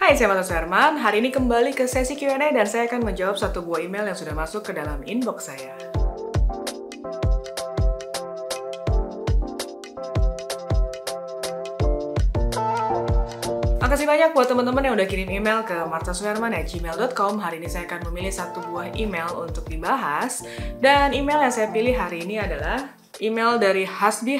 Hai, saya Marta Suherman. Hari ini kembali ke sesi Q&A dan saya akan menjawab satu buah email yang sudah masuk ke dalam inbox saya. Makasih banyak buat teman-teman yang udah kirim email ke martasuherman@gmail.com. Hari ini saya akan memilih satu buah email untuk dibahas. Dan email yang saya pilih hari ini adalah email dari Hasbi.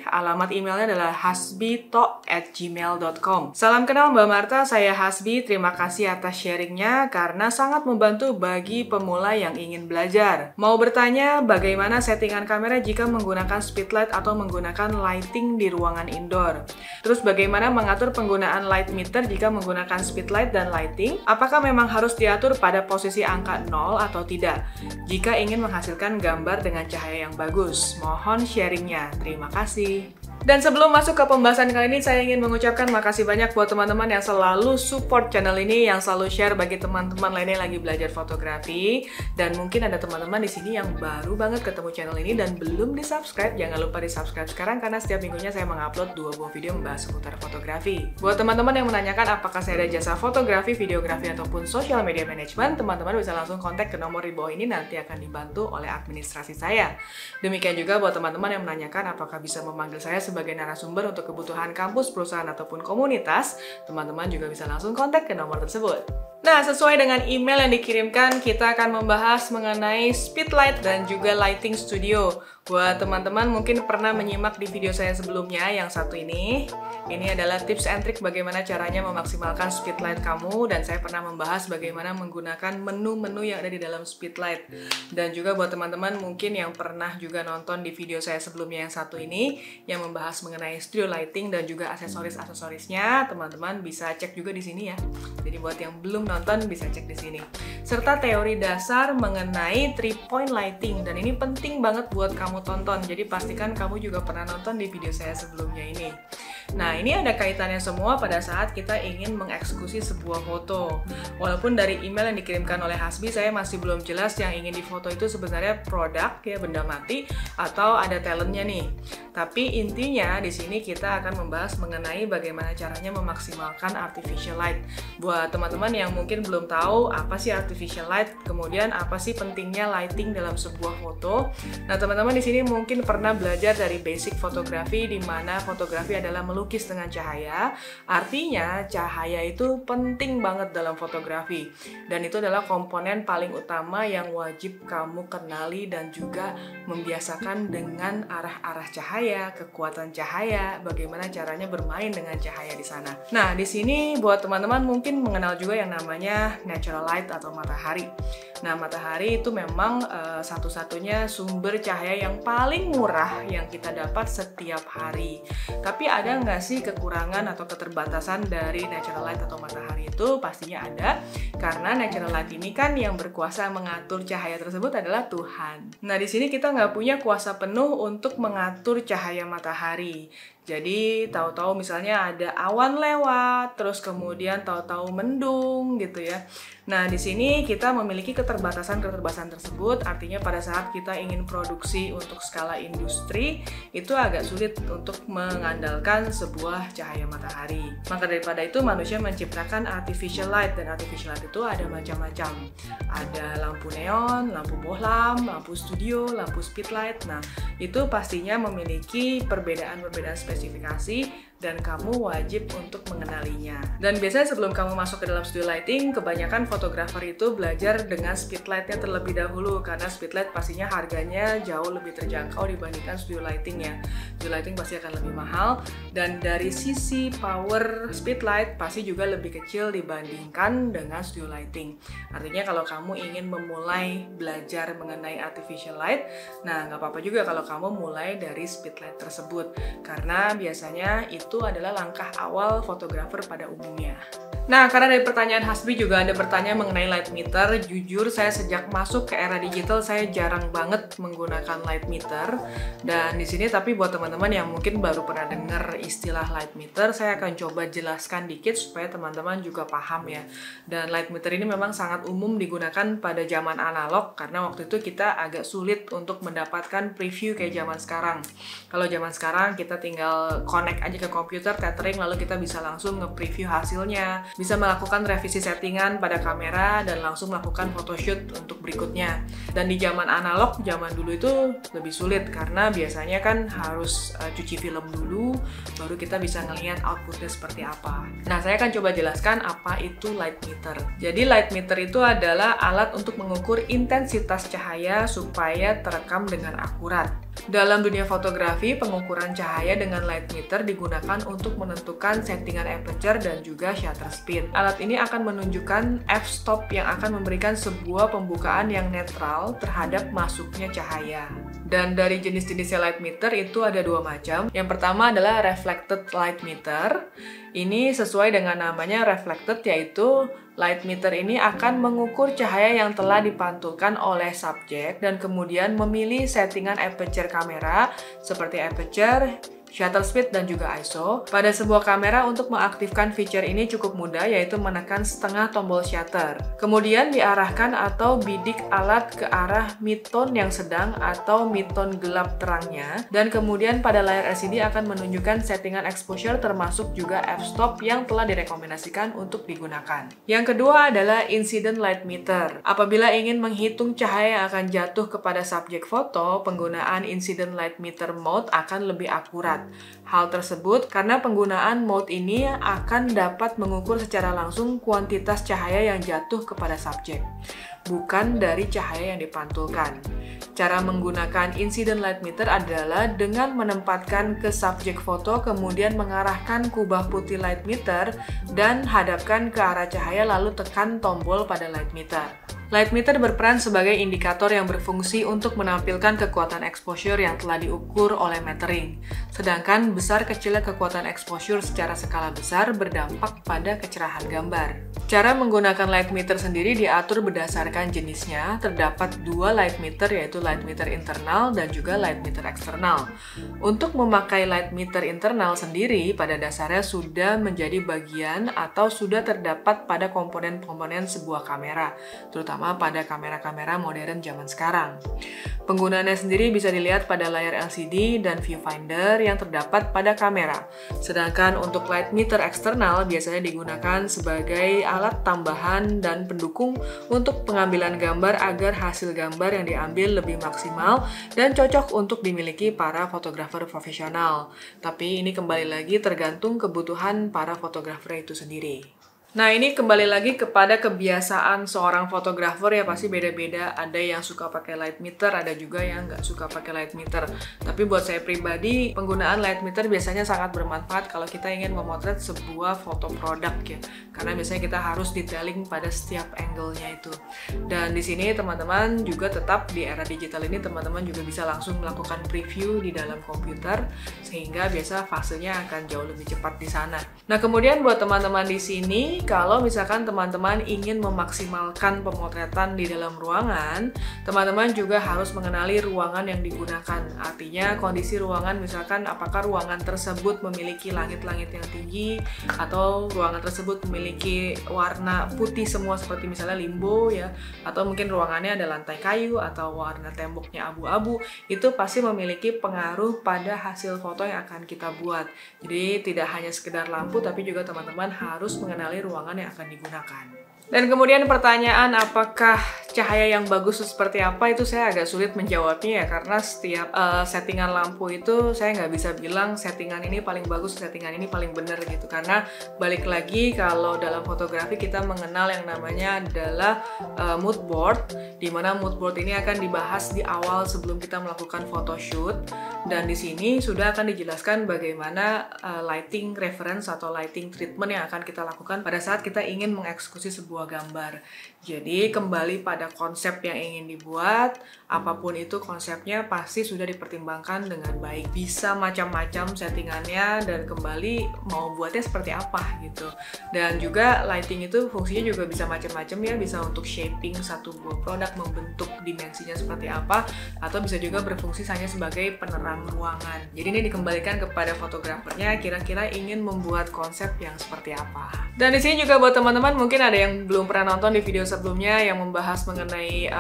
Alamat emailnya adalah hasbito@gmail.com. Salam kenal Mbak Marta, saya Hasbi. Terima kasih atas sharingnya karena sangat membantu bagi pemula yang ingin belajar. Mau bertanya bagaimana settingan kamera jika menggunakan speedlight atau menggunakan lighting di ruangan indoor. Terus bagaimana mengatur penggunaan light meter jika menggunakan speedlight dan lighting? Apakah memang harus diatur pada posisi angka 0 atau tidak? Jika ingin menghasilkan gambar dengan cahaya yang bagus. Mohon sharingnya. Terima kasih. Dan sebelum masuk ke pembahasan kali ini, saya ingin mengucapkan makasih banyak buat teman-teman yang selalu support channel ini, yang selalu share bagi teman-teman lainnya yang lagi belajar fotografi. Dan mungkin ada teman-teman di sini yang baru banget ketemu channel ini dan belum di-subscribe. Jangan lupa di-subscribe sekarang karena setiap minggunya saya mengupload 2 buah video membahas seputar fotografi. Buat teman-teman yang menanyakan apakah saya ada jasa fotografi, videografi, ataupun social media management, teman-teman bisa langsung kontak ke nomor di bawah ini, nanti akan dibantu oleh administrasi saya. Demikian juga buat teman-teman yang menanyakan apakah bisa memanggil saya sebagai narasumber untuk kebutuhan kampus, perusahaan, ataupun komunitas, teman-teman juga bisa langsung kontak ke nomor tersebut. Nah, sesuai dengan email yang dikirimkan, kita akan membahas mengenai speedlight dan juga lighting studio. Buat teman-teman mungkin pernah menyimak di video saya sebelumnya yang satu ini. Ini adalah tips and trick bagaimana caranya memaksimalkan speedlight kamu, dan saya pernah membahas bagaimana menggunakan menu-menu yang ada di dalam speedlight. Dan juga buat teman-teman mungkin yang pernah juga nonton di video saya sebelumnya yang satu ini, yang membahas mengenai studio lighting dan juga aksesoris-aksesorisnya, teman-teman bisa cek juga di sini ya. Jadi buat yang belum nonton bisa cek di sini. Serta teori dasar mengenai 3-point lighting, dan ini penting banget buat kamu tonton. Jadi pastikan kamu juga pernah nonton di video saya sebelumnya ini. Nah, ini ada kaitannya semua pada saat kita ingin mengeksekusi sebuah foto. Walaupun dari email yang dikirimkan oleh Hasbi, saya masih belum jelas yang ingin difoto itu sebenarnya produk, ya benda mati, atau ada talentnya nih. Tapi intinya di sini kita akan membahas mengenai bagaimana caranya memaksimalkan artificial light. Buat teman-teman yang mungkin belum tahu apa sih artificial light, kemudian apa sih pentingnya lighting dalam sebuah foto. Nah, teman-teman di sini mungkin pernah belajar dari basic fotografi, di mana fotografi adalah melukis dengan cahaya. Artinya cahaya itu penting banget dalam fotografi, dan itu adalah komponen paling utama yang wajib kamu kenali dan juga membiasakan dengan arah-arah cahaya, kekuatan cahaya, bagaimana caranya bermain dengan cahaya di sana. Nah, di sini buat teman-teman mungkin mengenal juga yang namanya natural light atau matahari. Nah, matahari itu memang satu-satunya sumber cahaya yang paling murah yang kita dapat setiap hari. Tapi ada nggak sih kekurangan atau keterbatasan dari natural light atau matahari itu? Pastinya ada, karena natural light ini kan yang berkuasa mengatur cahaya tersebut adalah Tuhan. Nah, di sini kita nggak punya kuasa penuh untuk mengatur cahaya matahari. Jadi tahu-tahu misalnya ada awan lewat, terus kemudian tahu-tahu mendung gitu ya. Nah, di sini kita memiliki keterbatasan tersebut, artinya pada saat kita ingin produksi untuk skala industri, itu agak sulit untuk mengandalkan sebuah cahaya matahari. Maka daripada itu manusia menciptakan artificial light, dan artificial light itu ada macam-macam. Ada lampu neon, lampu bohlam, lampu studio, lampu speedlight. Nah, itu pastinya memiliki perbedaan-perbedaan spesifikasi, dan kamu wajib untuk mengenalinya. Dan biasanya sebelum kamu masuk ke dalam studio lighting, kebanyakan fotografer itu belajar dengan speedlightnya terlebih dahulu, karena speedlight pastinya harganya jauh lebih terjangkau dibandingkan studio lighting ya. Studio lighting pasti akan lebih mahal, dan dari sisi power speedlight pasti juga lebih kecil dibandingkan dengan studio lighting. Artinya kalau kamu ingin memulai belajar mengenai artificial light, nah nggak apa-apa juga kalau kamu mulai dari speedlight tersebut, karena biasanya itu adalah langkah awal fotografer pada umumnya. Nah, karena dari pertanyaan Hasbi juga ada bertanya mengenai light meter. Jujur, saya sejak masuk ke era digital, saya jarang banget menggunakan light meter. Dan di sini tapi buat teman-teman yang mungkin baru pernah dengar istilah light meter, saya akan coba jelaskan dikit supaya teman-teman juga paham ya. Dan light meter ini memang sangat umum digunakan pada zaman analog, karena waktu itu kita agak sulit untuk mendapatkan preview kayak zaman sekarang. Kalau zaman sekarang kita tinggal connect aja ke komputer, tethering, lalu kita bisa langsung nge-preview hasilnya. bisa melakukan revisi settingan pada kamera dan langsung melakukan photoshoot untuk berikutnya. Dan di zaman analog, zaman dulu itu lebih sulit karena biasanya kan harus cuci film dulu, baru kita bisa ngelihat outputnya seperti apa. Nah, saya akan coba jelaskan apa itu light meter. Jadi light meter itu adalah alat untuk mengukur intensitas cahaya supaya terekam dengan akurat. Dalam dunia fotografi, pengukuran cahaya dengan light meter digunakan untuk menentukan settingan aperture dan juga shutter speed. Alat ini akan menunjukkan f-stop yang akan memberikan sebuah pembukaan yang netral terhadap masuknya cahaya. Dan dari jenis-jenisnya light meter itu ada dua macam. Yang pertama adalah reflected light meter. Ini sesuai dengan namanya reflected, yaitu light meter ini akan mengukur cahaya yang telah dipantulkan oleh subjek dan kemudian memilih settingan aperture kamera seperti aperture, shutter speed, dan juga ISO. Pada sebuah kamera untuk mengaktifkan feature ini cukup mudah, yaitu menekan setengah tombol shutter. Kemudian diarahkan atau bidik alat ke arah mid-tone yang sedang atau mid-tone gelap terangnya, dan kemudian pada layar LCD akan menunjukkan settingan exposure termasuk juga f-stop yang telah direkomendasikan untuk digunakan. Yang kedua adalah incident light meter. Apabila ingin menghitung cahaya yang akan jatuh kepada subjek foto, penggunaan incident light meter mode akan lebih akurat. Hal tersebut karena penggunaan mode ini akan dapat mengukur secara langsung kuantitas cahaya yang jatuh kepada subjek, bukan dari cahaya yang dipantulkan. Cara menggunakan incident light meter adalah dengan menempatkan ke subjek foto, kemudian mengarahkan kubah putih light meter dan hadapkan ke arah cahaya lalu tekan tombol pada light meter. Light meter berperan sebagai indikator yang berfungsi untuk menampilkan kekuatan exposure yang telah diukur oleh metering. Sedangkan besar kecilnya kekuatan exposure secara skala besar berdampak pada kecerahan gambar. Cara menggunakan light meter sendiri diatur berdasarkan jenisnya. Terdapat dua light meter, yaitu light meter internal dan juga light meter eksternal. Untuk memakai light meter internal sendiri, pada dasarnya sudah menjadi bagian atau sudah terdapat pada komponen-komponen sebuah kamera, terutama pada kamera-kamera modern zaman sekarang. Penggunaannya sendiri bisa dilihat pada layar LCD dan viewfinder yang terdapat pada kamera. Sedangkan untuk light meter eksternal biasanya digunakan sebagai alat tambahan dan pendukung untuk pengambilan gambar agar hasil gambar yang diambil lebih maksimal dan cocok untuk dimiliki para fotografer profesional. Tapi ini kembali lagi tergantung kebutuhan para fotografer itu sendiri. Nah, ini kembali lagi kepada kebiasaan seorang fotografer, ya pasti beda-beda. Ada yang suka pakai light meter, ada juga yang nggak suka pakai light meter. Tapi buat saya pribadi, penggunaan light meter biasanya sangat bermanfaat kalau kita ingin memotret sebuah foto produk ya. Karena biasanya kita harus detailing pada setiap angle-nya itu. Dan di sini teman-teman juga tetap di era digital ini, teman-teman juga bisa langsung melakukan preview di dalam komputer, sehingga biasa fasenya akan jauh lebih cepat di sana. Nah, kemudian buat teman-teman di sini, kalau misalkan teman-teman ingin memaksimalkan pemotretan di dalam ruangan, teman-teman juga harus mengenali ruangan yang digunakan. Artinya kondisi ruangan, misalkan apakah ruangan tersebut memiliki langit-langit yang tinggi atau ruangan tersebut memiliki warna putih semua seperti misalnya limbo ya, atau mungkin ruangannya ada lantai kayu atau warna temboknya abu-abu. Itu pasti memiliki pengaruh pada hasil foto yang akan kita buat. Jadi tidak hanya sekedar lampu, tapi juga teman-teman harus mengenali ruangan yang akan digunakan. Dan kemudian pertanyaan apakah cahaya yang bagus seperti apa, itu saya agak sulit menjawabnya ya, karena setiap settingan lampu itu saya nggak bisa bilang settingan ini paling bagus, settingan ini paling benar gitu. Karena balik lagi, kalau dalam fotografi kita mengenal yang namanya adalah mood board, di mana mood board ini akan dibahas di awal sebelum kita melakukan photoshoot. Dan di sini sudah akan dijelaskan bagaimana lighting reference atau lighting treatment yang akan kita lakukan pada saat kita ingin mengeksekusi sebuah gambar. Jadi kembali pada konsep yang ingin dibuat, apapun itu konsepnya pasti sudah dipertimbangkan dengan baik. Bisa macam-macam settingannya dan kembali mau buatnya seperti apa gitu. Dan juga lighting itu fungsinya juga bisa macam-macam ya, bisa untuk shaping satu buah produk, membentuk dimensinya seperti apa, atau bisa juga berfungsi hanya sebagai penerang ruangan. Jadi ini dikembalikan kepada fotografernya, kira-kira ingin membuat konsep yang seperti apa. Dan di sini juga buat teman-teman mungkin ada yang belum pernah nonton di video sebelumnya yang membahas mengenai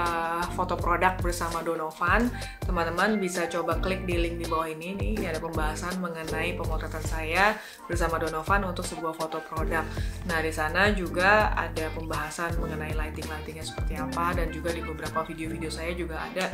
foto produk bersama Donovan, teman-teman bisa coba klik di link di bawah ini. Ini ada pembahasan mengenai pemotretan saya bersama Donovan untuk sebuah foto produk. Nah, di sana juga ada pembahasan mengenai lighting-lightingnya seperti apa, dan juga di beberapa video-video saya juga ada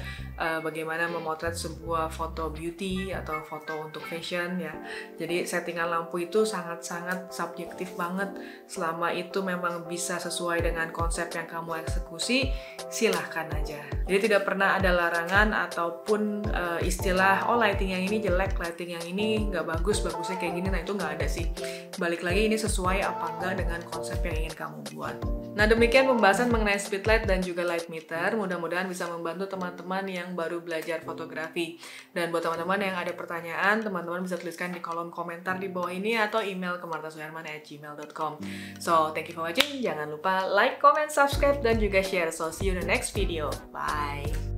bagaimana memotret sebuah foto beauty atau foto untuk fashion ya. Jadi settingan lampu itu sangat-sangat subjektif banget. Selama itu memang bisa sesuai dengan konsep yang kamu eksekusi, silahkan aja. Jadi tidak pernah ada larangan ataupun istilah oh lighting yang ini jelek, lighting yang ini nggak bagus, bagusnya kayak gini. Nah, itu nggak ada sih. Balik lagi, ini sesuai apa enggak dengan konsep yang ingin kamu buat. Nah, demikian pembahasan mengenai speedlight dan juga light meter. Mudah-mudahan bisa membantu teman-teman yang baru belajar fotografi. Dan buat teman-teman yang ada pertanyaan, teman-teman bisa tuliskan di kolom komentar di bawah ini atau email ke martasuyarman@gmail.com. So, thank you for watching. Jangan lupa like, comment, subscribe, dan juga share. So, see you in the next video. Bye!